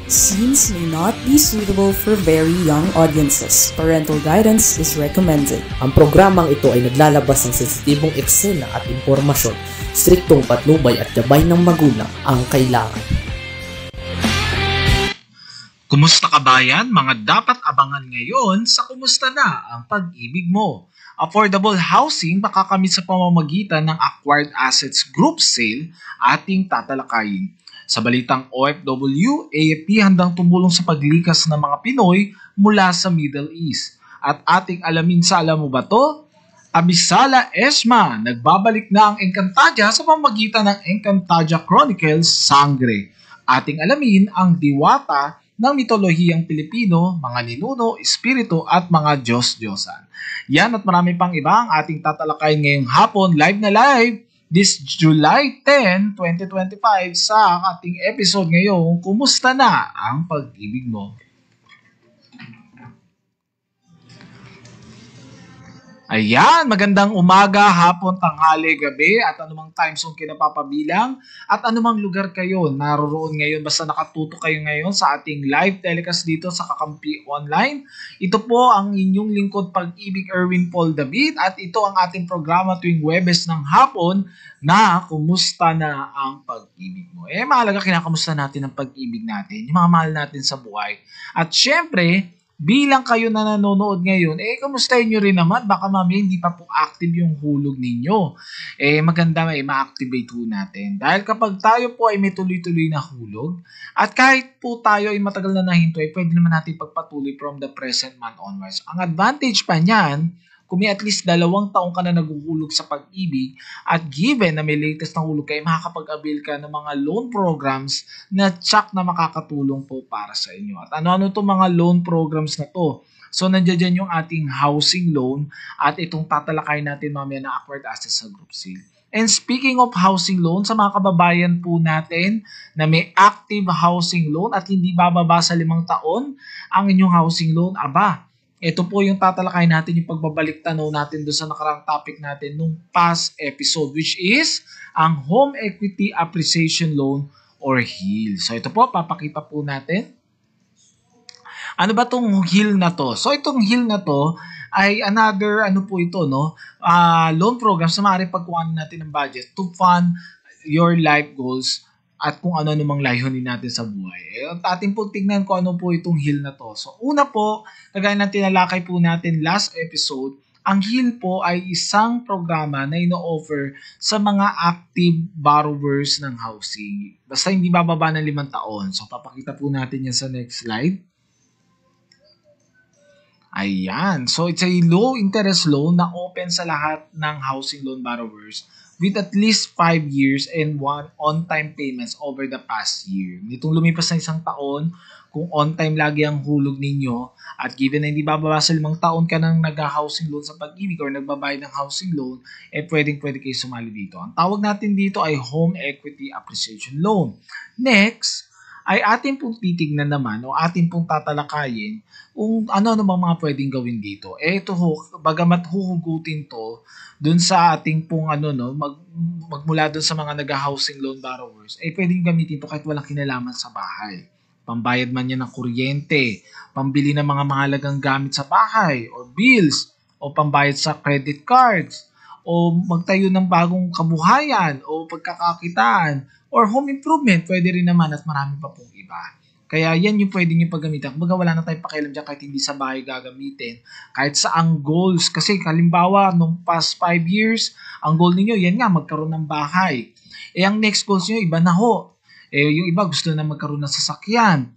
Scenes may not be suitable for very young audiences. Parental guidance is recommended. Ang programang ito ay naglalabas ng sensitibong eksena at impormasyon. Striktong patnubay at gabay ng magulang ang kailangan. Kumusta kabayan? Mga dapat abangan ngayon sa Kumusta Na ang Pag-ibig Mo. Affordable housing makakamit sa pamamagitan ng Acquired Assets Group Sale ating tatalakayin. Sa balitang OFW, AFP handang tumulong sa paglikas ng mga Pinoy mula sa Middle East. At ating alamin sa Alam Mo Ba To? Abisala Esma, nagbabalik na ang Encantadia sa pamamagitan ng Encantadia Chronicles Sangre. Ating alamin ang diwata ng mitolohiyang Pilipino, mga ninuno, espiritu at mga Diyos-Diyosan. Yan at marami pang iba ang ating tatalakayin ngayong hapon, live na live, this July 10, 2025 sa ating episode ngayon, Kumusta Na ang Pag-ibig Mo? Ayan, magandang umaga, hapon, tanghali, gabi at anumang time zone kinapapabilang at anumang lugar kayo naroroon ngayon basta nakatuto kayo ngayon sa ating live telecast dito sa Kakampi Online. Ito po ang inyong lingkod Pag-ibig Erwin Paul David at ito ang ating programa tuwing Huwebes ng hapon na Kumusta Na ang Pag-ibig Mo. Mahalaga kinakamusta natin ang pag-ibig natin, yung mga mahal natin sa buhay. At syempre, bilang kayo na nanonood ngayon, kamustahin nyo rin naman. Baka mamaya hindi pa po active yung hulog ninyo. Maganda ma-activate ho natin. Dahil kapag tayo po ay may tuloy-tuloy na hulog, at kahit po tayo ay matagal na nahinto, pwede naman natin pagpatuloy from the present month onwards. Ang advantage pa niyan, kung may at least 2 taong ka na naguhulog sa pag-ibig at given na may latest na hulog kayo, makakapag-avail ka ng mga loan programs na tsak na makakatulong po para sa inyo. At ano-ano itong mga loan programs na to? So, nandiyan yung ating housing loan at itong tatalakay natin mamaya na acquired assets sa group sale. And speaking of housing loan, sa mga kababayan po natin na may active housing loan at hindi bababa sa 5 taon ang inyong housing loan, ito po yung tatalakay natin, yung pagbabalik tanaw natin doon sa nakarang topic natin nung past episode, which is ang Home Equity Appreciation Loan or HEAL. So ito po, papakita po natin. Ano ba tong HEAL na to? So itong HEAL na to ay another, loan program sa maaari pagkuhanan natin ng budget to fund your life goals at kung ano namang layunin natin sa buhay. Ating po tignan kung ano po itong HEAL na to. So una po, kagaya ng tinalakay po natin last episode, ang HEAL po ay isang programa na ino-offer sa mga active borrowers ng housing. Basta hindi bababa ng 5 taon. So papakita po natin yan sa next slide. Ayan. So it's a low interest loan na open sa lahat ng housing loan borrowers with at least 5 years and 1 on-time payments over the past year. Nitong lumipas na 1 taon, kung on-time lagi ang hulog ninyo at given na hindi bababa sa 5 taon ka nang nag-housing loan sa pag-ibig or nagbabayad ng housing loan, pwede kayo sumali dito. Ang tawag natin dito ay Home Equity Appreciation Loan. Next, ay atin pong titignan naman o atin pong tatalakayin kung ano mga pwedeng gawin dito. Ito bagamat huhugutin to dun sa ating pong magmula dun sa mga nag-housing loan borrowers, pwedeng gamitin to kahit walang kinalaman sa bahay. Pambayad man yan ng kuryente, pambili ng mga mahalagang gamit sa bahay or bills, o pambayad sa credit cards, o magtayo ng bagong kabuhayan o pagkakakitaan, or home improvement, pwede rin naman at marami pa pong iba. Kaya yan yung pwede nyo paggamitan. Kumbaga wala na tayong pakialam dyan kahit hindi sa bahay gagamitin. Kahit sa ang goals. Kasi halimbawa, nung past 5 years, ang goal niyo yan nga, magkaroon ng bahay. Ang next goals nyo, iba na ho. Yung iba gusto na magkaroon ng sasakyan.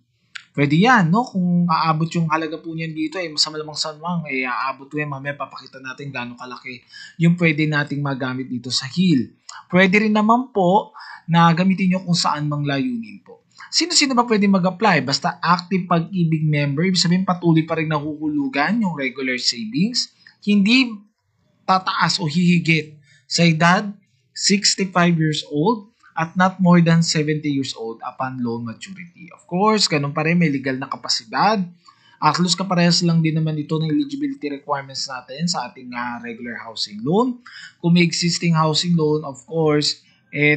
Pwede yan, no? Kung aabot yung halaga po niyan dito, sa malamang sanwang, aabot yan. Mamaya papakita natin gaano kalaki yung pwede nating magamit dito sa HEAL. Pwede rin naman po na gamitin nyo kung saan mang layunin po. Sino-sino ba pwede mag-apply? Basta active pag-ibig member, ibig sabihin patuloy pa rin nahuhulugan yung regular savings, hindi tataas o hihigit sa edad 65 years old at not more than 70 years old upon loan maturity. Of course, ganun pa rin, may legal na kapasidad. Halos kaparehas lang din naman ito ng eligibility requirements natin sa ating regular housing loan. Kung may existing housing loan, of course,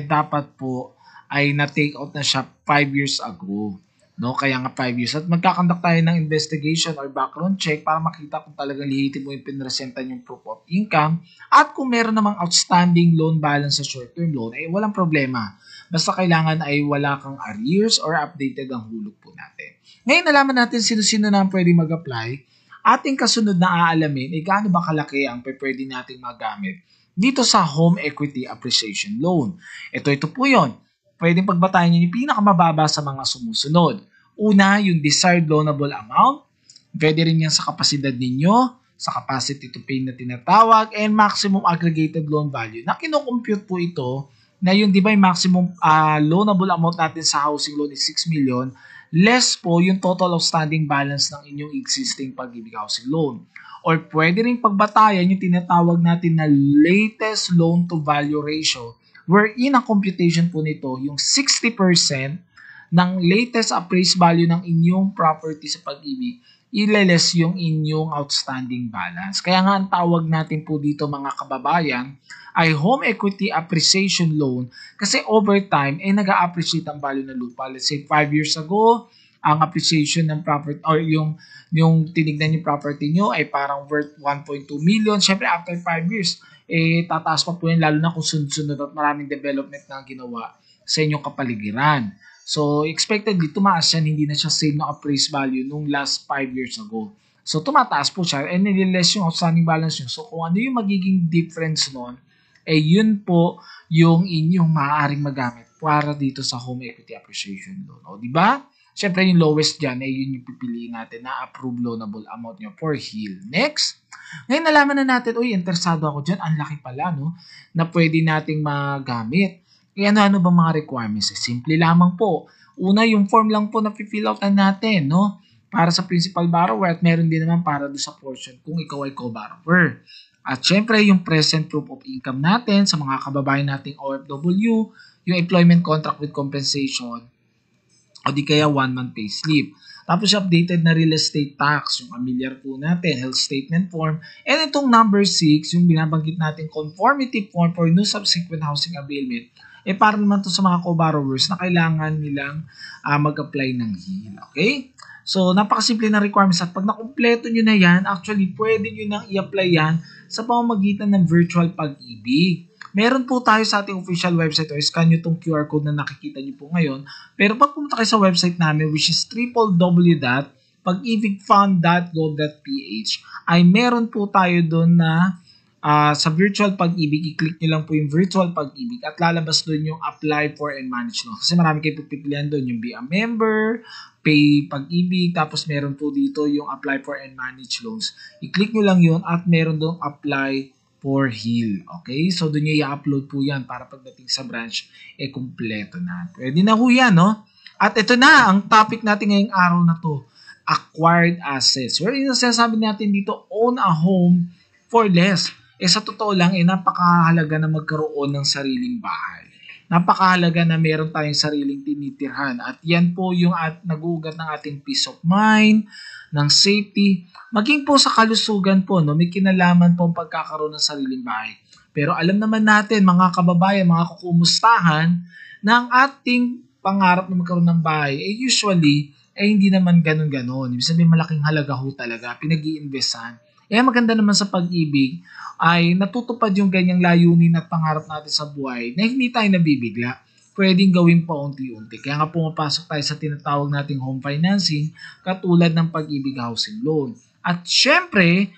dapat po ay na-take out na siya 5 years ago. No, kaya nga 5 years. At magkakandak tayo ng investigation or background check para makita kung talagang lehitim mo yung pinresentan yung proof of income. At kung meron namang outstanding loan balance sa short-term loan, ay walang problema. Basta kailangan ay wala kang arrears or updated ang hulog po natin. Ngayon, nalaman natin sino-sino na pwede mag-apply. Ating kasunod na aalamin ay gaano ba kalaki ang pwede nating magamit dito sa Home Equity Appreciation Loan. Ito po yon. Pwedeng pagbatayan nyo yung pinakamababa sa mga sumusunod. Una, yung desired loanable amount. Pwede rin yan sa kapasidad ninyo, sa capacity to pay na tinatawag, and maximum aggregated loan value. Na kinocompute po ito na yung di ba yung maximum loanable amount natin sa housing loan is 6 million, less po yung total outstanding balance ng inyong existing Pag-ibig housing loan. Or pwede rin pagbatayan yung tinatawag natin na latest loan to value ratio, wherein ang computation po nito, yung 60% ng latest appraised value ng inyong property sa Pag-ibig, ileles yung inyong outstanding balance. Kaya nga ang tawag natin po dito mga kababayan ay Home Equity Appreciation Loan kasi over time ay nag-a-appreciate ang value ng lupa. Let's say 5 years ago, ang appreciation ng property or yung tinignan yung property nyo ay parang worth 1.2 million. Syempre after 5 years, tataas pa po yun lalo na kung sunod-sunod at maraming development na ginawa sa inyong kapaligiran. So, expectedly, tumaas yan. Hindi na siya same na appraised value nung last 5 years ago. So, tumataas po siya and nililess yung outstanding balance nyo. So, kung ano yung magiging difference nun, yun po yung inyong maaaring magamit para dito sa Home Equity Appreciation Loan. O, diba? Siyempre, yung lowest dyan, yun yung pipiliin natin na approved loanable amount nyo for HEAL. Next. Ngayon, nalaman na natin, interesado ako dyan. Ang laki pala, no? Na pwede nating magamit. Ano ba mga requirements? Simple lamang po. Una, yung form lang po na fill out natin, no? Para sa principal borrower at meron din naman para do sa portion kung ikaw ay co-borrower. At syempre, yung present proof of income natin sa mga kababayan nating OFW, yung employment contract with compensation, o di kaya 1-month pay slip. Tapos updated na real estate tax, yung familiar po natin, health statement form, and itong number 6, yung binabanggit natin conformity form for new subsequent housing availment, para naman to sa mga co-borrowers na kailangan nilang mag-apply ng HEAL. Okay? So, napakasimple na requirements at pag nakumpleto nyo na yan, actually, pwede nyo nang i-apply yan sa pamamagitan ng virtual Pag-ibig. Meron po tayo sa ating official website o scan nyo itong QR code na nakikita nyo po ngayon. Pero pag pumunta kayo sa website namin which is www.pagibigfund.gov.ph ay meron po tayo doon na sa virtual Pag-ibig, i-click nyo lang po yung virtual Pag-ibig at lalabas doon yung apply for and manage loans. Kasi marami kayo pipilian doon, yung be a member, pay Pag-ibig, tapos meron po dito yung apply for and manage loans. I-click nyo lang yun at meron doon apply for HEAL. Okay? So doon nyo i-upload po yan para pagdating sa branch, kumpleto na. Pwede na po yan, no? At ito na, ang topic natin ngayong araw na to, acquired assets. Where yung sinasabi natin dito, own a home for less. Sa totoo lang, napakahalaga na magkaroon ng sariling bahay. Napakahalaga na meron tayong sariling tinitirhan. At yan po yung nag-uugat ng ating peace of mind, ng safety, maging po sa kalusugan po, no? May kinalaman po ang pagkakaroon ng sariling bahay. Pero alam naman natin, mga kababayan, mga kukumustahan, na ang ating pangarap na magkaroon ng bahay, usually, hindi naman ganun-ganon. Ibig sabihin, malaking halaga ho talaga, pinag-iinvestan. Maganda naman sa Pag-ibig ay natutupad yung ganyang layunin at pangarap natin sa buhay na hindi tayo nabibigla. Pwedeng gawin pa unti-unti. Kaya nga pumapasok tayo sa tinatawag nating home financing katulad ng Pag-ibig housing loan. At syempre,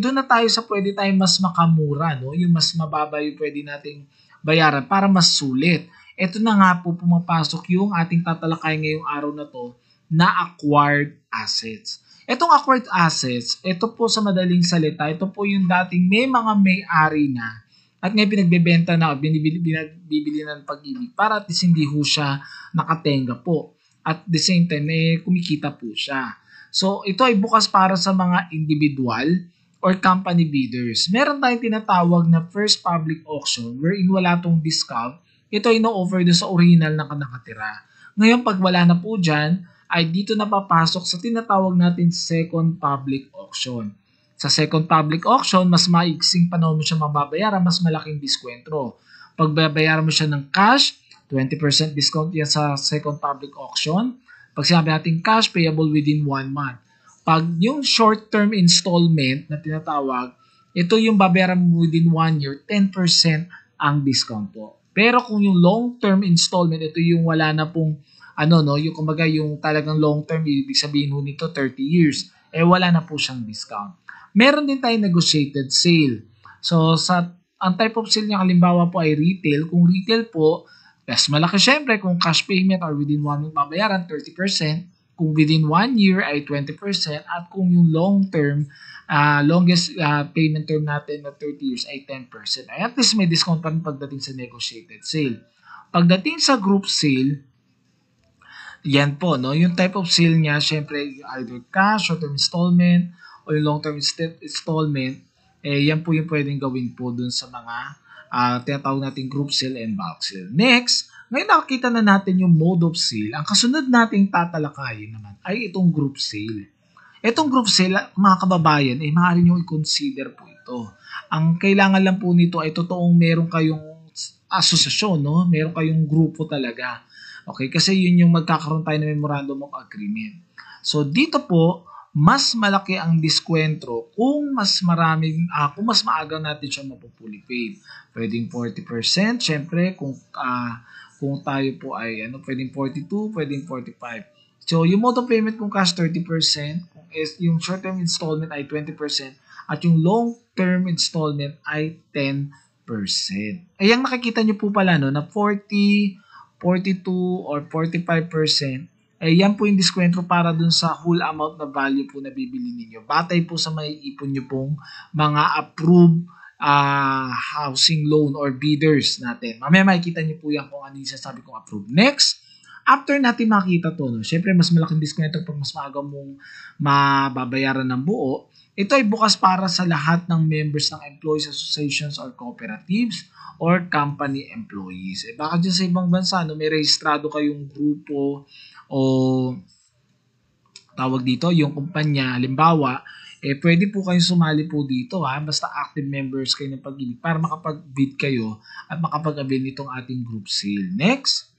doon na tayo sa pwede tayong mas makamura, no? Yung mas mababa yung pwede nating bayaran para mas sulit. Ito na nga po pumapasok yung ating tatalakay ngayong araw na to na acquired assets. Itong acquired assets, ito po sa madaling salita, ito po yung dating may mga may-ari na at ngayon pinagbebenta na o binibili ng Pag-ibig para at least hindi ho siya nakatenga po. At the same time, kumikita po siya. So, ito ay bukas para sa mga individual or company bidders. Meron tayong tinatawag na first public auction wherein wala tong discount. Ito ay no-offer doon sa original na nakatira. Ngayon, pag wala na po dyan, ay dito napapasok sa tinatawag natin second public auction. Sa second public auction, mas maiksing panahon mo siya mababayaran, mas malaking diskwento. Pag babayaran mo siya ng cash, 20% discount yan sa second public auction. Pag sinabi natin cash payable within 1 month. Pag yung short-term installment na tinatawag, ito yung babayaran mo within 1 year, 10% ang discount po. Pero kung yung long-term installment, ito yung wala na pong yung kumbaga yung talagang long-term, ibig sabihin ho nito 30 years, wala na po siyang discount. Meron din tayong negotiated sale. So, ang type of sale niya, halimbawa po ay retail. Kung retail po, mas malaki syempre kung cash payment or within 1 month babayaran, 30%. Kung within 1 year ay 20%. At kung yung long-term, longest payment term natin na 30 years ay 10%. Ay at least may discount pa rin pagdating sa negotiated sale. Pagdating sa group sale, yan po, no? Yung type of sale niya, syempre, either cash, short-term installment, o yung long-term installment, yan po yung pwedeng gawin po dun sa mga tinatawag natin group sale and bulk sale. Next, ngayon nakakita na natin yung mode of sale. Ang kasunod nating tatalakayin naman ay itong group sale. Itong group sale, mga kababayan, maaari nyo i-consider po ito. Ang kailangan lang po nito ay totoong meron kayong asosasyon, no? Meron kayong grupo talaga. Okay, kasi yun yung magkakaroon tayo ng memorandum of agreement. So dito po, mas malaki ang diskwento kung mas maaga natin siya mapupuli paid. Pwedeng 40%, syempre kung tayo po ay pwedeng 42, pwedeng 45. So yung mode of payment kung cash 30%, kung yung short-term installment ay 20%, at yung long-term installment ay 10%. Yung nakikita nyo po pala na 40, 42 or 45%, yan po yung diskwento para dun sa whole amount na value po na bibili ninyo. Batay po sa may ipon nyo pong mga approved housing loan or bidders natin. Mamaya makikita nyo po yan kung ano yung sasabi kong approved. Next, after natin makita to, syempre mas malaking diskwento pag mas maaga mong mababayaran ng buo. Ito ay bukas para sa lahat ng members ng employees associations or cooperatives or company employees. Baka dyan sa ibang bansa, may rehistrado kayong grupo o tawag dito, yung kumpanya, halimbawa, pwede po kayong sumali po dito, basta active members kayo ng Pag-ibig para makapag-bid kayo at makapag-avail nitong ating group sale. Next.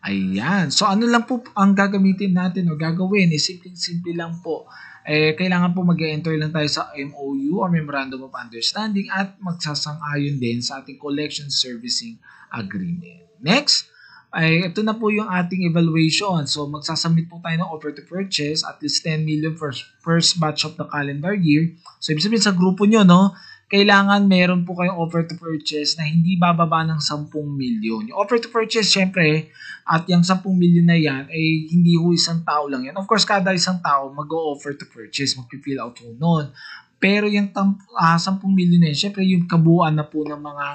Ayan. So, ano lang po ang gagamitin natin o gagawin? Simple lang po. Kailangan po mag-enter lang tayo sa MOU or Memorandum of Understanding at magsasang-ayon din sa ating Collection Servicing Agreement. Next, ito na po yung ating evaluation. So, magsasubmit po tayo ng offer to purchase at least 10 million for first batch of the calendar year. So, ibig sabihin sa grupo nyo, kailangan meron po kayong offer to purchase na hindi bababa ng 10 million. Yung offer to purchase, syempre, at yung 10 million na yan, hindi ho isang tao lang yan. Of course, kada isang tao mag-o-offer to purchase, mag-fill out ho nun. Pero yung 10 million na yun, syempre yung kabuuan na po ng mga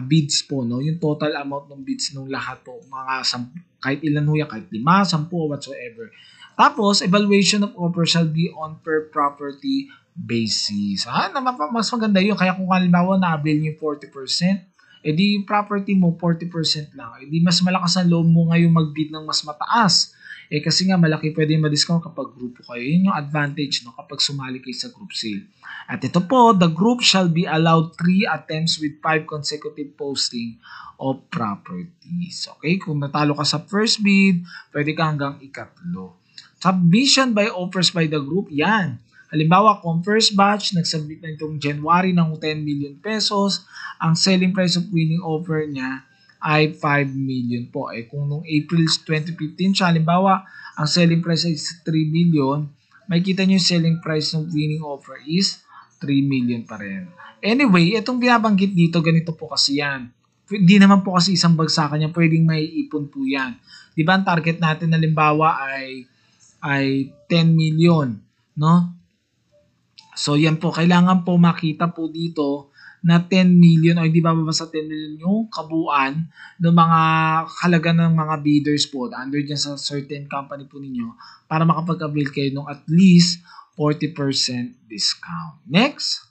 bids po, yung total amount ng bids ng lahat po, mga kahit ilan ho yan, kahit 5, 10, whatsoever. Tapos, evaluation of offer shall be on per property basis. Mas maganda yun. Kaya kung halimbawa na-avail nyo 40%, di yung property mo 40% lang. Di mas malakas ang loob mo ngayon mag-bid ng mas mataas. Kasi nga malaki pwede ma-discount kapag grupo kayo. Yun yung advantage kapag sumali kayo sa group sale. At ito po, the group shall be allowed 3 attempts with 5 consecutive posting of properties. Okay? Kung natalo ka sa first bid, pwede ka hanggang ikatlo. Submission by offers by the group, yan. Halimbawa, kung first batch, nagsubmit na itong January ng 10 million pesos, ang selling price of winning offer niya ay 5 million po. Kung noong April 2015 siya, halimbawa, ang selling price is 3 million, makikita nyo yung selling price ng winning offer is 3 million pa rin. Anyway, itong binabanggit dito, ganito po kasi yan. Hindi naman po kasi isang bagsakan yan, pwedeng maiipon po yan. Diba ang target natin, halimbawa, ay 10 million, no? So, yan po. Kailangan po makita po dito na 10 million o hindi bababa sa 10 million yung kabuuan ng mga halaga ng mga bidders po under dyan sa certain company po ninyo para makapag-avail kayo ng at least 40% discount. Next.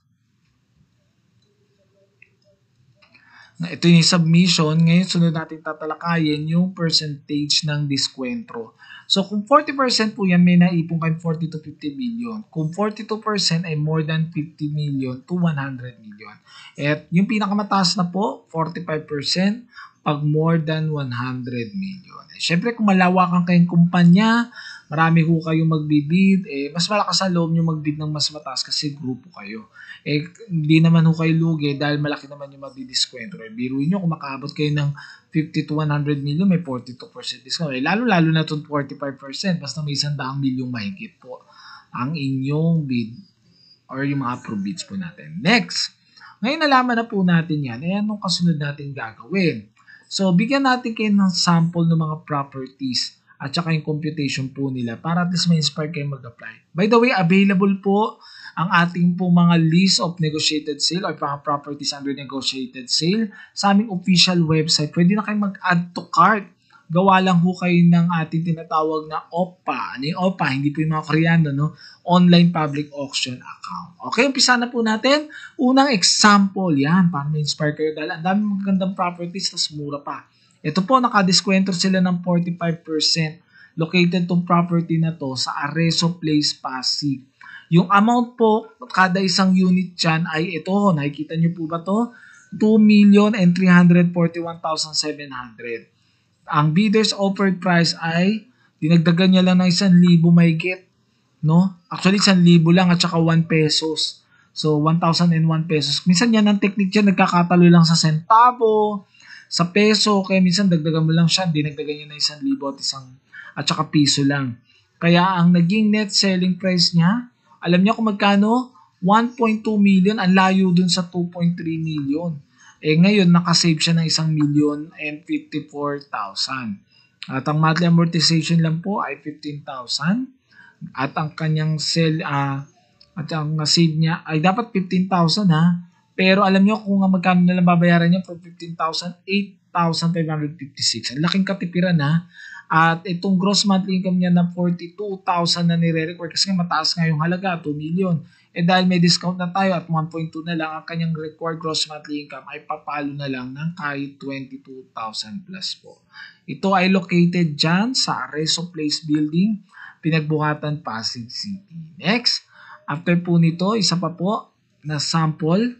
Ito yung submission. Ngayon, sunod natin tatalakayin yung percentage ng diskwento. So, kung 40% po yan, may naipong kayo 40 to 50 million. Kung 42% ay more than 50 million to 100 million. At yung pinakamataas na po, 45%. pag more than 100 million. Siyempre, kung malawakan kayong kumpanya, marami ho kayong magbibid, mas malakas ang loob nyo magbid ng mas mataas kasi grupo kayo. Hindi naman ho kayo lugi dahil malaki naman yung mabidiskwento. Biruin nyo, kung makaabot kayo ng 50 to 100 million, may 42% discount. Lalo-lalo na itong 45%, basta may 100 milyong mahigit po ang inyong bid or yung mga approved bids po natin. Next, ngayon nalaman na po natin yan, anong kasunod natin gagawin? So, bigyan natin kayo ng sample ng mga properties at saka yung computation po nila para at least ma-inspire kayo mag-apply. By the way, available po ang ating po mga list of negotiated sale or mga properties under negotiated sale sa aming official website. Pwede na kayo mag-add to cart. Gawa lang ho kayo ng ating tinatawag na OPA. Ano yung OPA? Hindi po yung mga Koreano, no? Online Public Auction Account. Okay, umpisa na po natin. Unang example, yan, para ma-inspire kayo dahil ang dami magandang properties, tas mura pa. Ito po, nakadiskwento sila ng 45%. Located tong property na to sa Arezzo Place, Pasig. Yung amount po, kada isang unit dyan ay ito, nakikita nyo po ba to? 2,341,700. Ang bidder's offered price ay dinagdagan niya lang ng 1,000 mahigit, no? Actually 1,000 lang at saka 1 pesos. So 1,001 pesos. Minsan yan ang technique yan, nagkakatalo lang sa sentavo, sa peso, kaya minsan dagdagan mo lang siya, dinagdagan niya ng 1,000 at saka piso lang. Kaya ang naging net selling price niya, alam niya kung magkano? 1.2 million, ang layo dun sa 2.3 million. Ngayon, nakasave siya ng 1,054,000. At ang monthly amortization lang po ay 15,000. At ang kanyang at ang save niya ay dapat 15,000 ha. Pero alam niyo kung magkano na lang babayaran niya for 15,000, 8,556. Ang laking katipiran ha. At itong gross monthly income niya na 42,000 na nire-require kasi mataas nga yung halaga, 2 million. Dahil may discount na tayo at 1.2 na lang, ang kanyang required gross monthly income ay papalo na lang ng kahit 22,000 plus po. Ito ay located dyan sa Arezzo Place Building, Pinagbuhatan, Pasig City. Next, after po nito, isa pa po na sample.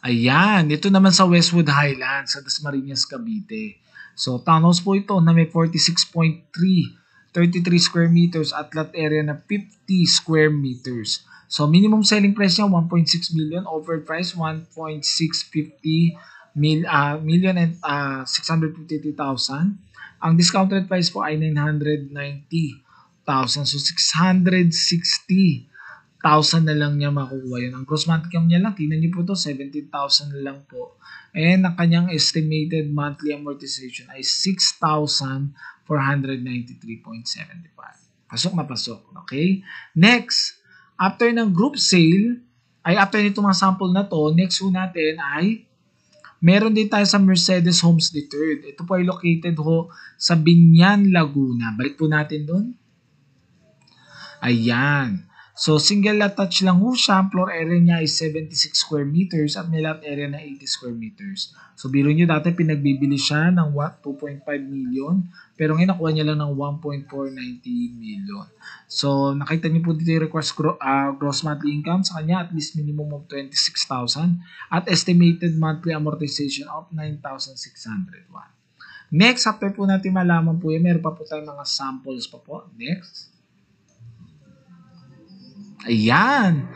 Ayan, ito naman sa Westwood Highlands, sa Dasmariñas, Cavite. So, townhouse po ito na may 46.3 33 square meters at lot area na 50 square meters. So, minimum selling price niya 1.6 million, offered price 1.650 million and 653,000. Ang discounted price po ay 990,000. So, 660,000 na lang niya makukuha yun. Ang gross monthly income niya lang, tingnan niyo po to, 17,000 na lang po. And ang kanyang estimated monthly amortization ay 6,493.75. Pasok na pasok. Okay? Next, after ng group sale, after nito mga sample na to, next ho natin ay meron din tayo sa Mercedes Homes III. Ito po ay located ho sa Binyan, Laguna. Balik po natin doon. Ayan. So, single lot touch lang ho siya. Floor area niya ay 76 square meters at may lot area na 80 square meters. So, biro nyo dati pinagbibili siya ng 2.5 million. Pero ngayon nakuha niya lang ng 1.490 million. So, nakita niyo po dito yung request gross monthly income sa kanya at least minimum of 26,000 at estimated monthly amortization of 9,601. Next, after po natin malaman po yan, meron pa po tayong mga samples pa po. Next. Ayan.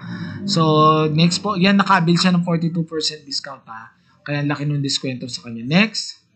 So, next po. Yan, nakabil siya ng 42% discount ha. Kaya laki nung diskwento sa kanya. Next.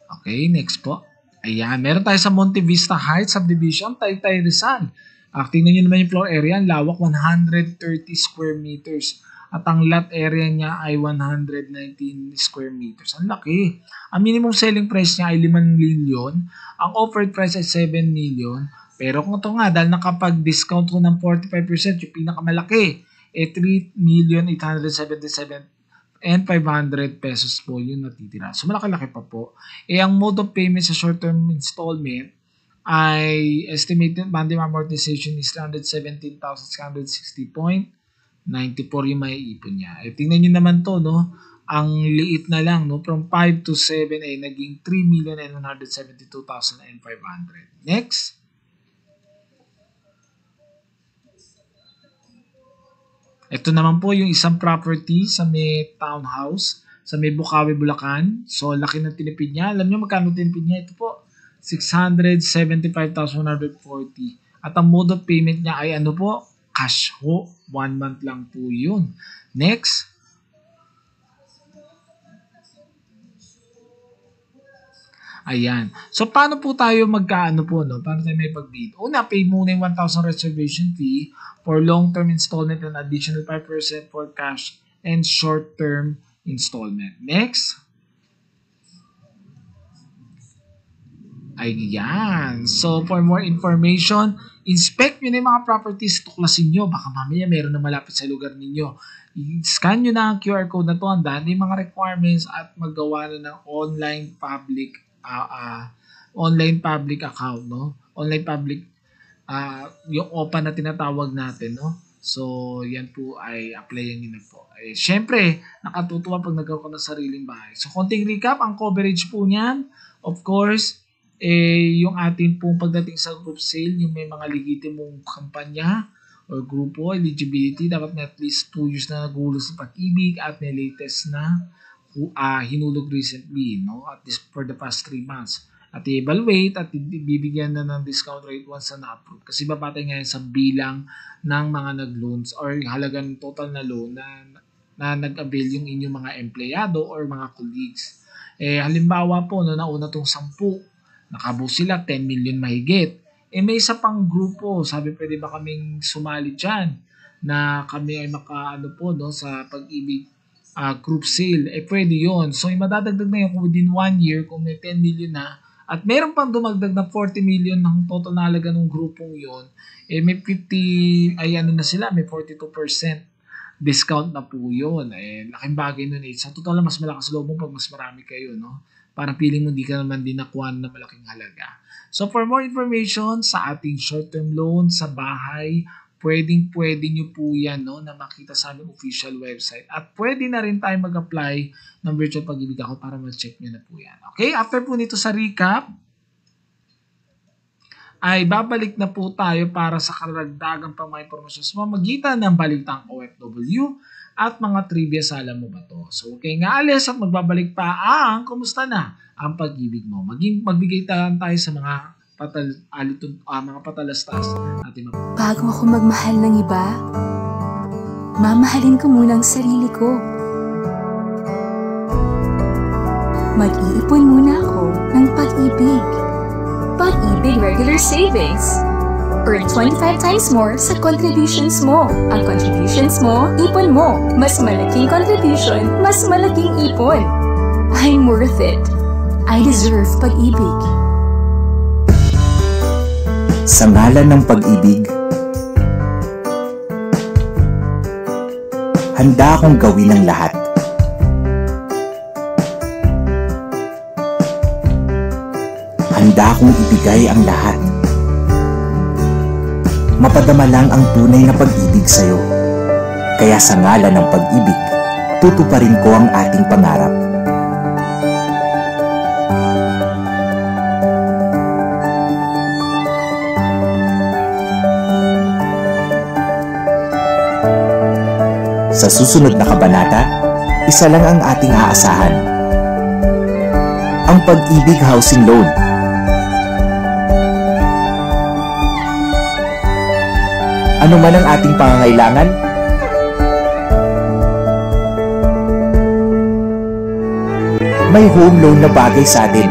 Okay, next po. Ayan. Meron tayo sa Monte Vista Heights Subdivision, Taytay, Rizal. Tingnan nyo naman yung floor area. Ang lawak, 130 square meters. At ang lot area niya ay 119 square meters. Ang laki. Ang minimum selling price niya ay 5 million. Ang offered price ay 7 million. Pero kung ito nga, dahil nakapag-discount ko ng 45%, yung pinakamalaki, 3,877,500 pesos po yung natitira. So, malaki-laki pa po. Ang mode of payment sa short-term installment ay estimated monthly amortization is 317,660.94 yung may ipon niya. Tingnan nyo naman to, no? Ang liit na lang, no? From 5 to 7 ay naging 3,172,500. Next. Ito naman po yung isang property sa may townhouse, sa may Bukawi, Bulacan. So, laki ng tinipid niya. Alam niyo magkano tinipid niya? Ito po, 675,140. At ang mode of payment niya ay ano po? Cash ho. 1 month lang po yun. Next. Ayan. So, paano po tayo magkaano po, no? Paano tayo may pag-bid? Una, pay muna yung 1,000 reservation fee for long-term installment and additional 5% for cash and short-term installment. Next. Ayan. So, for more information, inspect nyo na yung mga properties, tuklasin nyo. Baka mamaya meron na malapit sa lugar ninyo. Scan nyo na ang QR code na to, andahan yung mga requirements at maggawa na ng online public account, no? Online public, yung OPA na tinatawag natin, no? So, yan po ay applyan nyo na po. Siyempre, nakatutuwa pag nagkaroon ka ng sariling bahay. So, konting recap, ang coverage po niyan, of course, yung ating pong pagdating sa group sale, yung may mga legitimong kampanya or grupo, eligibility, dapat may at least 2 years na naghulog sa pag-ibig at may latest na hinulog recently, no? At least for the past 3 months. At i-evaluate at bibigyan na ng discount rate once na na-approve. Kasi babatay ngayon sa bilang ng mga nag-loans or halagang total na loan na nag-avail yung inyong mga empleyado or mga colleagues. Halimbawa po, no, nauna itong 10, nakabo sila 10 million mahigit. May isa pang grupo, sabi pwede ba kaming sumali dyan na kami ay makaano po, no, sa pag-ibig group sale, pwede yon. So, madadagdag na yun within 1 year kung may 10 million na at meron pang dumagdag na 40 million ng total na halaga ng grupong yon, may 50, na sila, may 42% discount na po yun. Laking bagay nun. Sa total mas malakas loob mo pag mas marami kayo, no? Para piling mo di ka naman din nakuha na malaking halaga. So, for more information sa ating short-term loan sa bahay, pwede nyo po yan, no, na makita sa aming official website. At pwede na rin tayo mag-apply ng virtual pag-ibig ako para ma-check nyo na po yan. Okay, after po nito sa recap, ay babalik na po tayo para sa karagdagang pang mga impormasyon sa pamamagitan ng Balitang OFW at mga trivia sa Alam Mo Ba To. So, okay nga alis at magbabalik pa ang kumusta na ang pag-ibig mo. Magbigay tayo sa mga mga patalastas natin. Bago ako magmahal ng iba, mamahalin ko muna ang sarili ko. Mag-iipon muna ako ng pag-ibig. Pag-ibig Regular Savings. Earn 25 times more sa contributions mo. Ang contributions mo, ipon mo. Mas malaking contribution, mas malaking ipon. I'm worth it. I deserve pag-ibig. Sa ngalan ng pag-ibig, handa akong gawin ang lahat. Handa akong ibigay ang lahat. Mapadama lang ang tunay na pag-ibig sa'yo. Kaya sa ngalan ng pag-ibig, tutuparin ko ang ating pangarap. Sa susunod na kabanata, isa lang ang ating aasahan. Ang Pag-ibig Housing Loan. Ano man ang ating pangangailangan, may home loan na bagay sa atin.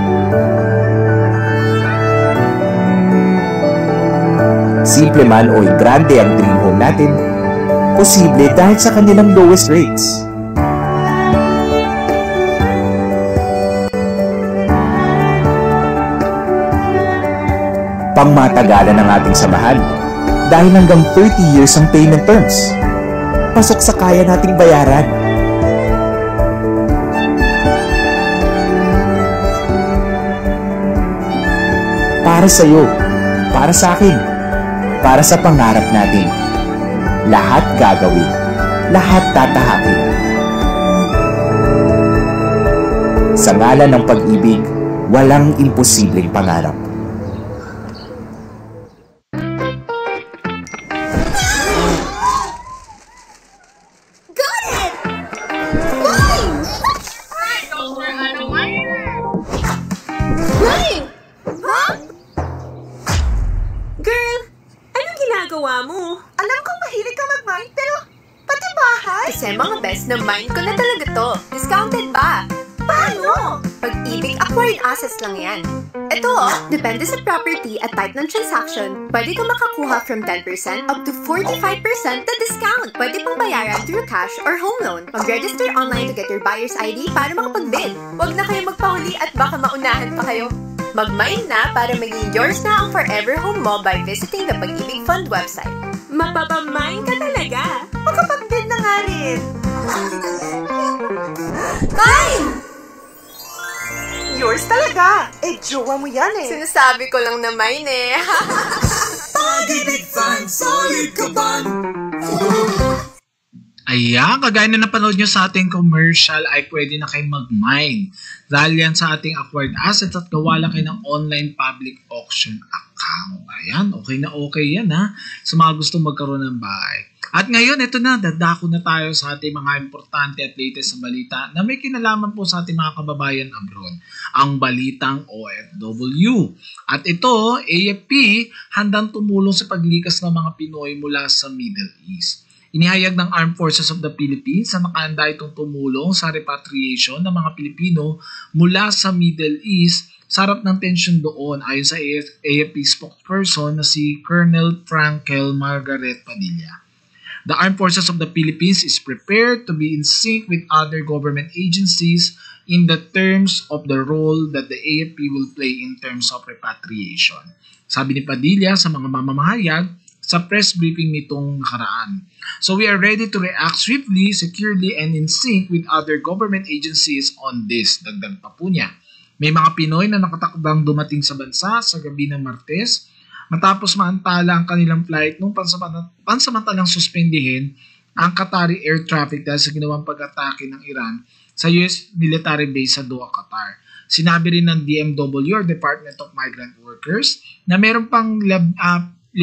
Simple man o grande ang dream home natin, posible dahil sa kanilang lowest rates. Pangmatagalan ang ating samahan dahil hanggang 30 years ang payment terms. Pasok sa kaya nating bayaran. Para sa iyo, para sa akin, para sa pangarap natin. Lahat gagawin, lahat tatahakin. Sa ngalan ng pag-ibig, walang imposibleng pangarap. talaga to. Discounted pa. Paano? Pag-ibig acquired assets lang yan. Ito depende sa property at type ng transaction, pwede ka makakuha from 10% up to 45% na discount. Pwede pang bayaran through cash or home loan. Mag-register online to get your buyer's ID para makapag-bid. Huwag na kayo magpahuli at baka maunahan pa kayo. Mag-mine na para maging yours na ang forever home mo by visiting the Pag-ibig Fund website. Mapapamine ka talaga. Makapag-bid na nga rin. Mine! Yours talaga. Jowa mo yan Sinasabi ko lang na mine Pag-ibig Fund, solid ka ba? Ayan, kagaya na napanood nyo sa ating commercial ay pwede na kayo mag-mine. Dahil yan sa ating acquired assets at gawa lang kayo ng online public auction account. Ayan, okay na okay yan sa mga gustong magkaroon ng bahay. At ngayon, ito na, dadako na tayo sa ating mga importante at latest na balita na may kinalaman po sa ating mga kababayan abroad. Ang balitang OFW. At ito, AFP, handang tumulong sa paglikas ng mga Pinoy mula sa Middle East. Inihayag ng Armed Forces of the Philippines na nakahanda itong tumulong sa repatriation ng mga Pilipino mula sa Middle East sa harap ng tensyon doon ayon sa AFP spokesperson na si Colonel Frankel Margaret Padilla. The Armed Forces of the Philippines is prepared to be in sync with other government agencies in the terms of the role that the AFP will play in terms of repatriation. Sabi ni Padilla sa mga mamamahayag sa press briefing nitong nakaraan. So we are ready to react swiftly, securely, and in sync with other government agencies on this. Dagdag pa po niya. May mga Pinoy na nakatakdang dumating sa bansa sa gabi ng Martes matapos maantala ang kanilang flight nung pansamantalang suspendihin ang Qatari air traffic dahil sa ginawang pag-atake ng Iran sa US military base sa Doha, Qatar. Sinabi rin ng DMW or Department of Migrant Workers na meron pang 50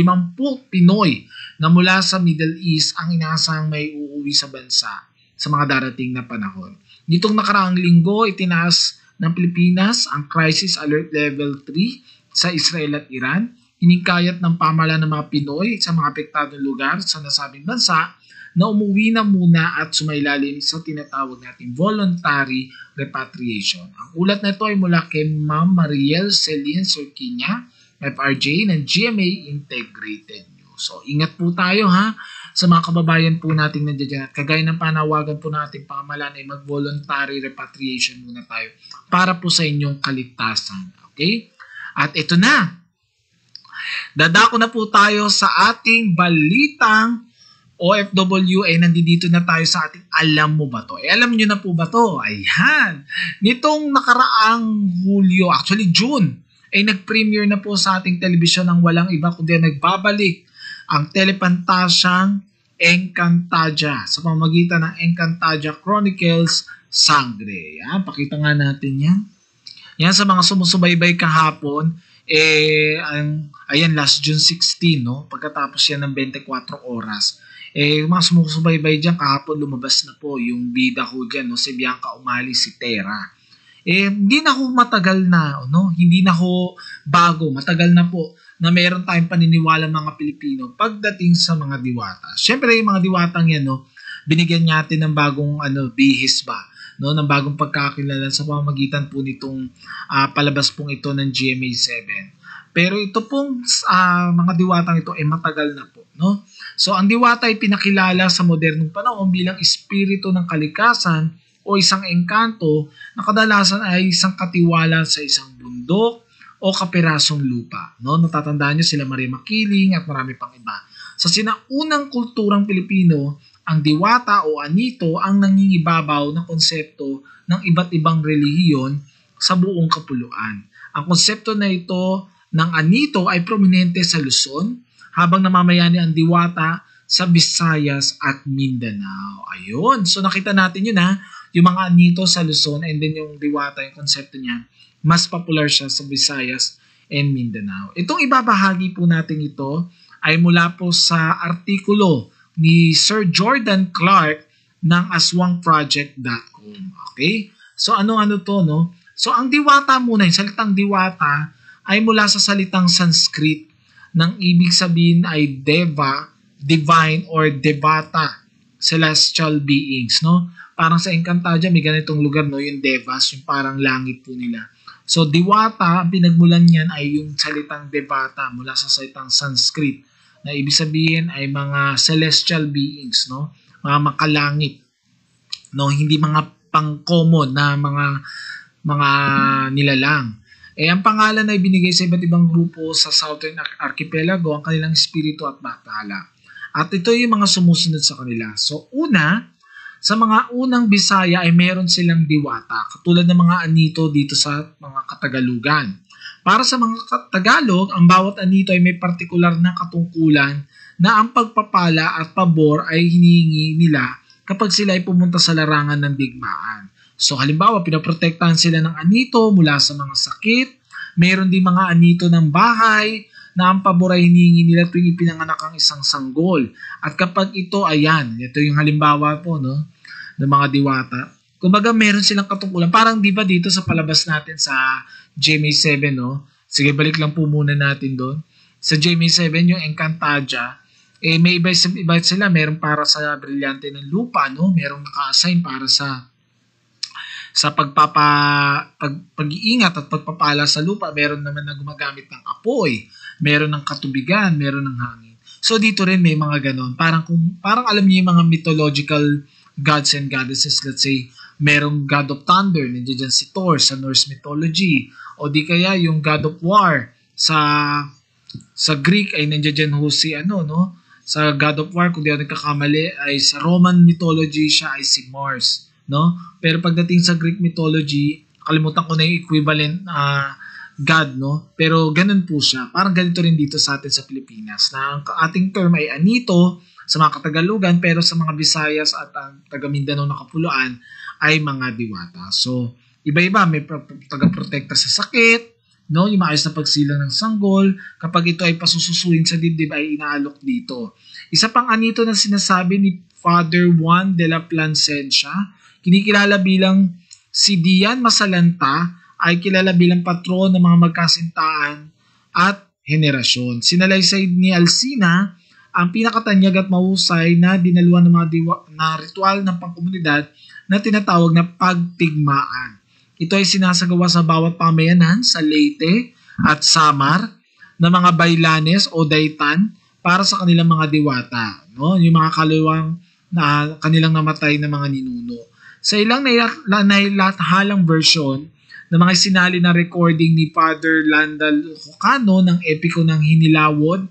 Pinoy na mula sa Middle East ang inaasahang may uuwi sa bansa sa mga darating na panahon. Nitong nakaraang linggo, itinaas ng Pilipinas ang Crisis Alert Level 3 sa Israel at Iran. Hiningkayat ng pamahalaan ng mga Pinoy sa mga apektadong lugar sa nasabing bansa na umuwi na muna at sumailalim sa tinatawag nating voluntary repatriation. Ang ulat na ito ay mula kay Ma'am Mariel Celine Sorquiña, FRJ ng GMA Integrated News. So ingat po tayo sa mga kababayan po nating nandiyan at kagaya ng panawagan po natin pamahalaan ay mag-voluntary repatriation muna tayo para po sa inyong kaligtasan. Okay? At ito na. Dadako na po tayo sa ating balitang OFW nandito na tayo sa ating alam mo ba to? Alam nyo na po ba to? Ayan. Nitong nakaraang Hulyo, actually June, nag-premiere na po sa ating telebisyon ng walang iba kundi nagbabalik ang telepantasyang Encantadia sa pamamagitan ng Encantadia Chronicles Sangre. Yan, pakita nga natin yan. Yan sa mga sumusubaybay kahapon, ayan, last June 16, no? Pagkatapos yan ng 24 oras. Mga sumusubaybay dyan, kahapon lumabas na po yung bida ko dyan, no? Si Bianca Umali, si Tera. Hindi na ho matagal na, no? Hindi na ho bago, matagal na po na meron tayong paniniwala mga Pilipino pagdating sa mga diwata. Siyempre, yung mga diwatang yan, no? Binigyan natin ng bagong bihis ba? No, ng bagong pagkakilala sa pamamagitan po nitong palabas pong ito ng GMA7. Pero ito pong mga diwatang ito ay matagal na po, no? So ang diwata ay pinakilala sa modernong panahon bilang espiritu ng kalikasan o isang engkanto na kadalasan ay isang katiwala sa isang bundok o kapirasong lupa, no? Natatandaan niyo sila Maria Makiling at marami pang iba. Sa sinaunang kulturang Pilipino, ang diwata o anito ang nangingibabaw ng konsepto ng iba't ibang relihiyon sa buong kapuluan. Ang konsepto na ito ng anito ay prominente sa Luzon, habang namamayani ang diwata sa Visayas at Mindanao. Ayun, so nakita natin yun yung mga anito sa Luzon and then yung diwata, yung konsepto niya, mas popular siya sa Visayas and Mindanao. Itong ibabahagi po natin ito ay mula po sa artikulo ni Sir Jordan Clark ng aswangproject.com. Okay? So ano to, no? So ang diwata muna, yung salitang diwata ay mula sa salitang Sanskrit nang ibig sabihin ay deva, divine or devata celestial beings, no? Parang sa Encantadia, may ganitong lugar, no? Yung Devas, yung parang langit po nila. So, Diwata, ang pinagmulan niyan ay yung salitang Devata mula sa salitang Sanskrit na ibig sabihin ay mga celestial beings, no? Mga makalangit, no? Hindi mga pang-common na mga nilalang. Ang pangalan ay binigay sa iba't ibang grupo sa Southern Archipelago, ang kanilang espiritu at bathala. At ito yung mga sumusunod sa kanila. So, sa mga unang Bisaya ay meron silang Diwata, katulad ng mga anito dito sa mga Katagalugan. Para sa mga Tagalog, ang bawat anito ay may partikular na katungkulan na ang pagpapala at pabor ay hinihingi nila kapag sila ay pumunta sa larangan ng digmaan. So halimbawa, pinoprotektahan sila ng anito mula sa mga sakit. Meron din mga anito ng bahay na ang pabor ay hinihingi nila tuwing ipinanganak ang isang sanggol. At kapag ito, ito yung halimbawa po, no, ng mga Diwata. Kumbaga, meron silang katungkulan. Parang di ba dito sa palabas natin sa GMA7, no? Sige, balik lang po muna natin doon. Sa GMA7, yung Encantadia, may iba sila. Meron para sa Brilyante ng Lupa, no? Merong naka-assign para sa pag-iingat at pagpapala sa lupa. Meron naman na gumagamit ng apoy, meron ng katubigan, meron ng hangin. So dito rin may mga ganon. Parang alam niyo yung mga mythological gods and goddesses. Let's say, merong God of Thunder, nandiyan si Thor sa Norse mythology. O di kaya yung God of War sa Greek ay nandiyan ho si sa God of War, kung di ako nagkakamali, ay sa Roman mythology siya ay si Mars, no? Pero pagdating sa Greek mythology, kalimutan ko na yung equivalent God, no? Pero ganun po siya. Parang ganito rin dito sa atin sa Pilipinas, na ang ating term ay anito sa mga Katagalugan, pero sa mga Visayas at taga Mindanao na Kapuluan ay mga Diwata. So, iba-iba, may taga-protekta sa sakit, no? Yung maayos na pagsilang ng sanggol, kapag ito ay pasususuin sa dibdib ay inaalok dito. Isa pang anito na sinasabi ni Father Juan de la Plasencia, kinikilala bilang si Dian Masalanta, ay kilala bilang patron ng mga magkasintaan at henerasyon. Sinalaysay ni Alcina ang pinakatanyag at mahusay na dinaluan ng mga na ritual ng pangkomunidad na tinatawag na pagtigmaan. Ito ay sinasagawa sa bawat pamayanan sa Leyte at Samar na mga baylanes o daytan para sa kanilang mga diwata, no? Yung mga kaluwang na kanilang namatay na mga ninuno. Sa ilang nailathalang version ng mga sinali na recording ni Father Landal Hocano ng epiko ng Hinilawod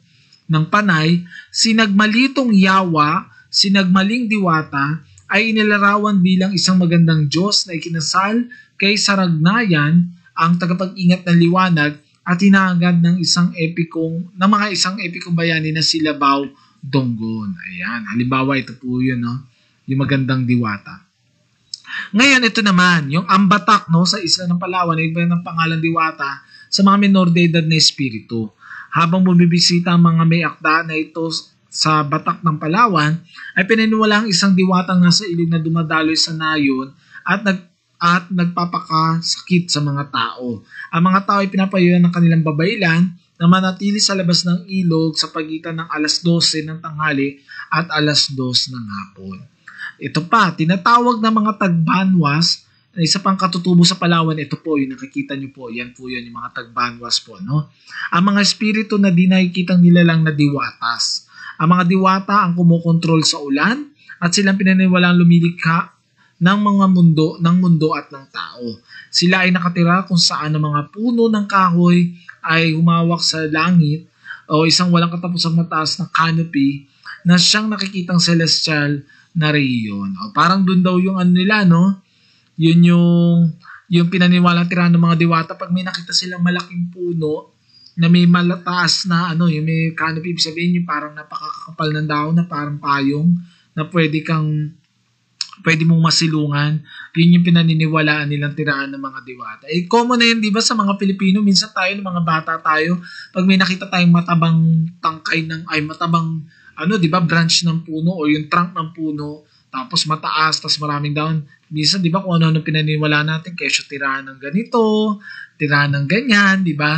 ng Panay, sinagmalitong Yawa, sinagmaling Diwata, ay inilarawan bilang isang magandang Diyos na ikinasal kay Saragnayan, ang tagapag-ingat ng liwanag, at hinahangad ng mga isang epikong bayani na si Labaw Donggon. Ayan, halimbawa ito po yun, no? Yung magandang Diwata. Ngayon, ito naman, yung Ambatak, no, sa isla ng Palawan, ay iba ng pangalan Diwata sa mga minor de edad na espiritu. Habang bumibisita ang mga may akda na ito sa Batak ng Palawan, ay pininiwala ang isang diwatang nasa ilog na dumadaloy sa nayon at nagpapakasakit sa mga tao. Ang mga tao ay pinapayuhan ng kanilang babaylan na manatili sa labas ng ilog sa pagitan ng alas 12 ng tanghali at alas 2 ng hapon. Ito pa, tinatawag na mga tagbanwas, isa pang katutubo sa Palawan, ito po, yung nakikita nyo po, yan po yun, yung mga tagbanwas po, no? Ang mga espiritu na di nakikitang nilalang na diwatas. Ang mga diwata ang kumokontrol sa ulan at silang pinaniwalang lumilikha ng mundo at ng tao. Sila ay nakatira kung saan ang mga puno ng kahoy ay humawak sa langit o isang walang katapusang mataas na canopy na siyang nakikitang celestial na rehiyon. O parang dun daw yung nila, no? Yun yung pinaniwalang tira ng mga diwata. Pag may nakita silang malaking puno na may malataas na yung may canopy, ibig sabihin yung parang napakakapal ng dahon na parang payong na pwede mong masilungan. Yun yung pinaniniwalaan nilang tiraan ng mga diwata. Common na yun, di ba, sa mga Pilipino, minsan tayo, ng mga bata tayo, pag may nakita tayong matabang tangkay matabang di ba, branch ng puno o yung trunk ng puno, tapos mataas, tapos maraming dahon. Minsan, di ba, kung ano pinaniniwalaan natin, kesyo tirahan ng ganito, tirahan ng ganyan, di ba?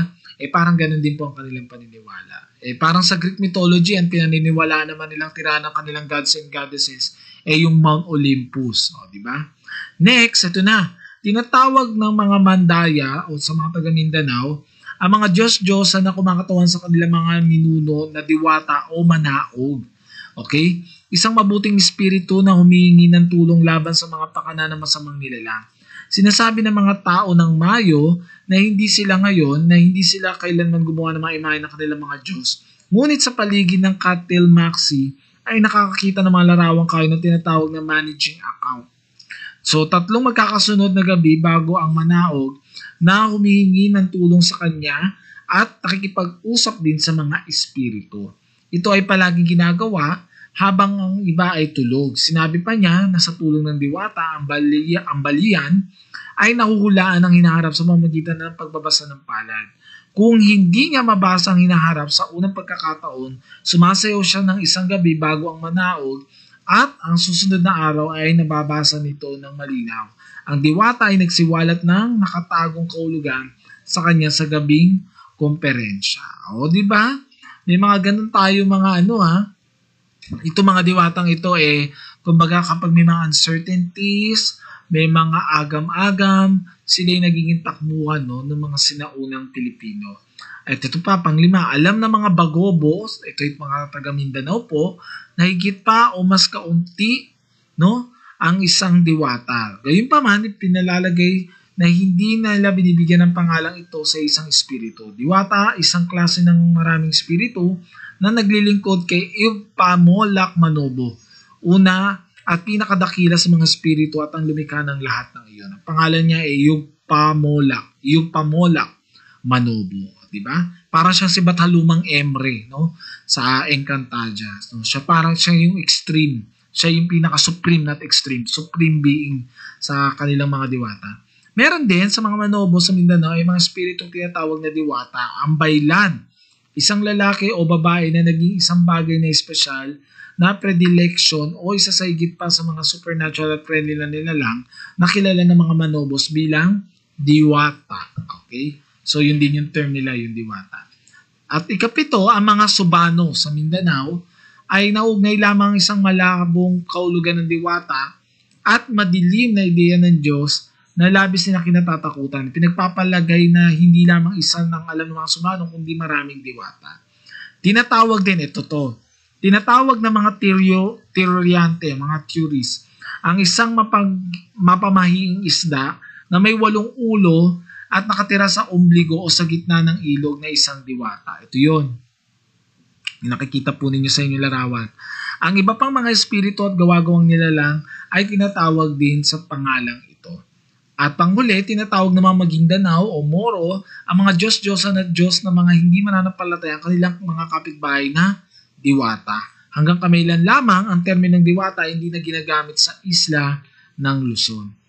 parang ganun din po ang kanilang paniniwala. Parang sa Greek mythology, ang pinaniniwala naman nilang tirahan ng kanilang gods and goddesses yung Mount Olympus. O, di ba? Next, ito na. Tinatawag ng mga Mandaya o sa mga taga Mindanao, ang mga Diyos-Diyosa na kumakatawan sa kanilang mga ninuno na diwata o manaog. Okay? Isang mabuting espiritu na humihingi ng tulong laban sa mga pakana ng masamang nilalang. Sinasabi ng mga tao ng Mayo na hindi sila kailanman gumawa ng mga imahe ng kanilang mga Diyos. Ngunit sa paligid ng Katil Maxi ay nakakakita ng mga larawang kayo na tinatawag na managing account. So, 3 magkakasunod na gabi bago ang manaog na humihingi ng tulong sa kanya at nakikipag-usap din sa mga espiritu. Ito ay palaging ginagawa habang ang iba ay tulog. Sinabi pa niya na sa tulong ng diwata, ang balian ay nahuhulaan ang hinaharap sa pamamagitan ng pagbabasa ng palad. Kung hindi niya mabasa ang hinaharap sa unang pagkakataon, sumasayaw siya ng isang gabi bago ang manaog at ang susunod na araw ay nababasa nito ng malinaw. Ang diwata ay nagsiwalat ng nakatagong kahulugan sa kanya sa gabing komperensya. O, di ba? May mga ganun tayo mga ito mga diwatang ito kumbaga kapag may mga uncertainties, may mga agam-agam, sila yung nagiging takbuhan ng mga sinaunang Pilipino. At ito pa, 5, alam na mga bagobos, ito yung mga taga Mindanao po, na higit pa o mas kaunti ang isang diwata. Gayunpaman, pinalalagay na hindi nila binibigyan ng pangalang ito sa isang espiritu. Diwata, isang klase ng maraming espiritu na naglilingkod kay Ivpamolak Manobo. Una at pinakadakila sa mga espiritu at ang lumikha ng lahat ng iyon. Ang pangalan niya ay Ivpamolak Manobo. Diba? Para siya si Bathalumang Emre sa Encantadia. So, siya yung extreme. Siya yung pinaka-supreme, not extreme. Supreme being sa kanilang mga diwata. Meron din sa mga Manobo sa Mindanao ay mga espiritong tinatawag na diwata, ang baylan. Isang lalaki o babae na naging isang bagay na espesyal na predilection o isa sa higit pa sa mga supernatural at friendly na nilalang na kilala ng mga Manobos bilang diwata. Okay? So, yun din yung term nila, yung diwata. At 7, ang mga Subano sa Mindanao ay naugnay lamang isang malabong kahulugan ng diwata at madilim na ideya ng Diyos na labis na kinatatakutan. Pinagpapalagay na hindi lamang isa ng alam ng mga Subano, kundi maraming diwata. Tinatawag din tinatawag na mga teoryante, mga theories, ang isang mapamahing isda na may 8 ulo at nakatira sa ombligo o sa gitna ng ilog na isang diwata. Ito yun. Nakikita po ninyo sa inyong larawan. Ang iba pang mga espiritu at gawagawang nilalang ay tinatawag din sa pangalang ito. At panghuli, tinatawag ng mga Maguindanao o Moro ang mga Diyos-Diyosan at Diyos na mga hindi mananampalataya ang kanilang mga kapitbahay na diwata. Hanggang kamailan lamang ang terminong diwata ay hindi na ginagamit sa isla ng Luzon.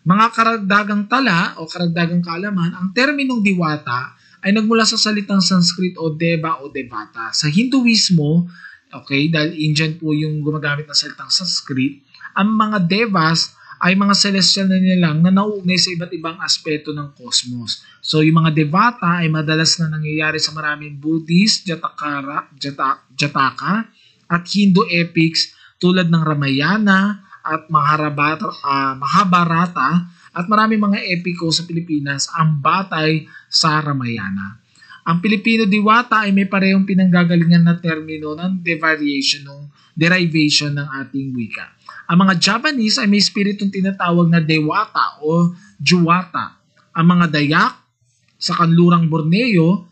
Mga karagdagang tala o karagdagang kaalaman, ang terminong diwata ay nagmula sa salitang Sanskrit o deva o devata. Sa Hinduismo, dahil Indian po yung gumagamit ng salitang Sanskrit, ang mga devas ay mga celestial na nilalang na nauugnay sa iba't ibang aspeto ng cosmos. So, yung mga devata ay madalas na nangyayari sa maraming Buddhist, Jataka, at Hindu epics tulad ng Ramayana at Mahabharata at maraming mga epiko sa Pilipinas ang batay sa Ramayana. Ang Pilipino diwata ay may parehong pinanggagalingan na termino ng derivation ng ating wika. Ang mga Japanese ay may espiritong tinatawag na dewata o juwata. Ang mga Dayak sa kanlurang Borneo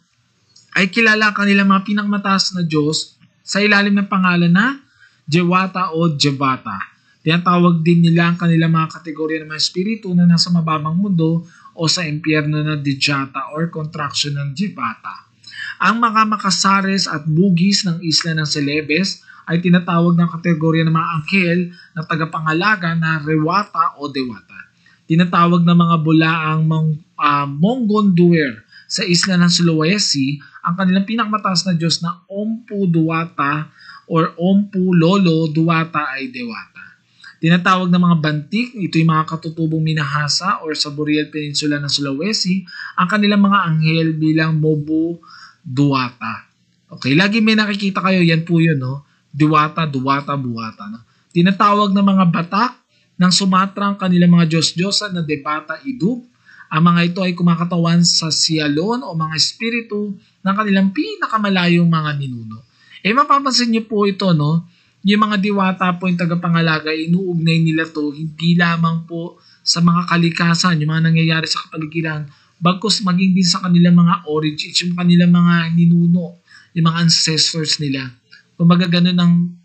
ay kilala kanilang mga pinakmataas na Diyos sa ilalim ng pangalan na Jewata o Jevata. Tinatawag din nila ang kanilang mga kategorya ng mga espiritu na nasa mababang mundo o sa impyerno na Dijata or contraction ng Jevata. Ang mga Makasares at Bugis ng isla ng Celebes ay tinatawag ng kategorya ng mga angkel na tagapangalaga na Rewata o Dewata. Tinatawag ng mga bulaang Mongonduer sa isla ng Sulawesi ang kanilang pinakmataas na Diyos na Ompu Duwata or Ompu Lolo Duwata ay Dewata. Tinatawag na mga bantik, ito yung mga katutubong Minahasa or sa Boreal Peninsula ng Sulawesi, ang kanilang mga anghel bilang Mobu Duwata. Okay, lagi may nakikita kayo, yan po yun, no? Diwata, Duwata, Buwata. No? Tinatawag na mga batak ng Sumatra ang kanilang mga Diyos-Diyosan na Debata Idub. Ang mga ito ay kumakatawan sa Sialon o mga espiritu ng kanilang pinakamalayong mga ninuno. Mapapansin niyo po ito, no? Yung mga diwata po yung tagapangalaga, inuugnay nila to hindi lamang po sa mga kalikasan, yung mga nangyayari sa kapaligiran, bagkus maging din sa kanilang mga origins, yung kanilang mga ninuno, yung mga ancestors nila. Kumbaga ganun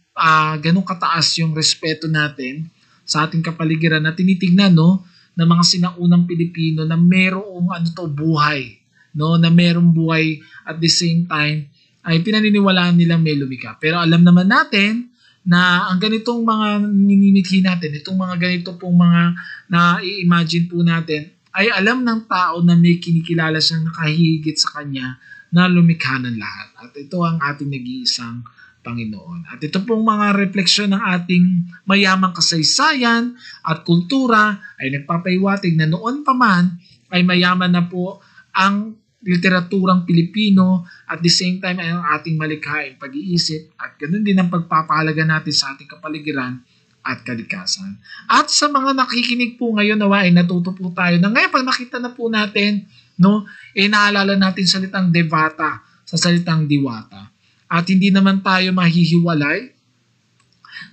kataas yung respeto natin sa ating kapaligiran na tinitignan, no, ng mga sinaunang Pilipino na merong buhay, no, na merong buhay at the same time ay pinaniniwalaan nilang may lumikha. Pero alam naman natin na ang ganitong mga ninimithi natin, itong mga ganito pong mga na-i-imagine po natin, ay alam ng tao na may kinikilala siyang nakahigit sa kanya na lumikha ng lahat. At ito ang ating nag-iisang Panginoon. At ito pong mga refleksyon ng ating mayamang kasaysayan at kultura ay nagpapaiwatig na noon pa man ay mayaman na po ang literaturang Pilipino at the same time ay ang ating malikhaing pag-iisip at ganoon din ang pagpapahalaga natin sa ating kapaligiran at kalikasan. At sa mga nakikinig po ngayon nawa ay natuto po tayo na ngayon pag nakita na po natin, no, naalala natin salitang Devata sa salitang Diwata. At hindi naman tayo mahihiwalay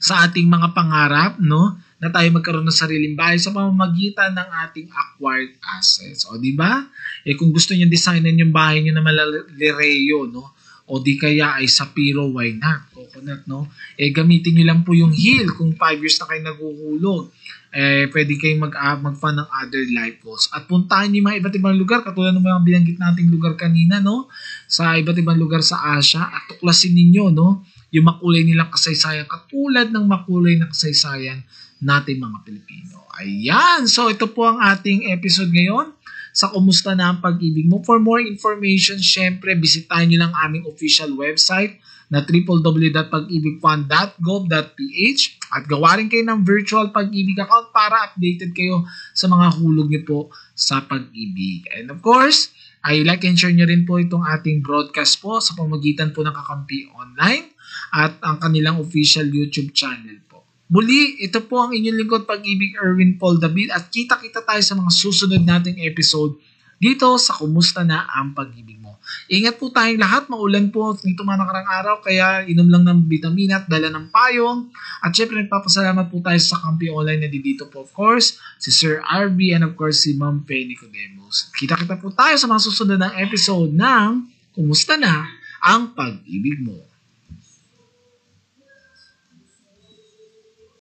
sa ating mga pangarap, no, na tayo magkaroon ng sariling bahay sa pamamagitan ng ating acquired assets. O di ba? Kung gusto niyo designan yung bahay niyo na malalireo, no, o di kaya ay sapiro, why not? Coconut, no? Gamitin niyo lang po yung heel kung 5 years na kayo naguhulog. Pwede kayong mag-fund ng other life goals. At puntahan niyo mga iba't ibang lugar, katulad ng mga binanggit nating lugar kanina, no? Sa iba't ibang lugar sa Asia, at tuklasin ninyo, no, yung makulay nilang kasaysayan, katulad ng makulay na kasaysayan natin mga Pilipino. Ayan! So ito po ang ating episode ngayon sa Kumusta na ang Pag-ibig Mo. For more information, syempre, bisitahin nyo lang aming official website na www.pagibigfund.gov.ph at gawa rin kayo ng virtual pag-ibig account para updated kayo sa mga hulog nyo po sa pag-ibig. And of course, ay like and share nyo rin po itong ating broadcast po sa pamagitan po ng Kakampi Online at ang kanilang official YouTube channel po. Muli, ito po ang inyong lingkod Pag-ibig, Erwin Paul David, at kita-kita tayo sa mga susunod nating episode dito sa Kumusta na ang Pag-ibig Mo. Ingat po tayong lahat, maulan po nito mga nakarang araw, kaya inom lang ng vitamina at dala ng payong. At syempre nagpapasalamat po tayo sa Kampi Online na dito po, of course, si Sir RB and of course si Ma'am Penny Nicodemus. Kita-kita po tayo sa mga susunod ng episode ng Kumusta na ang Pag-ibig Mo.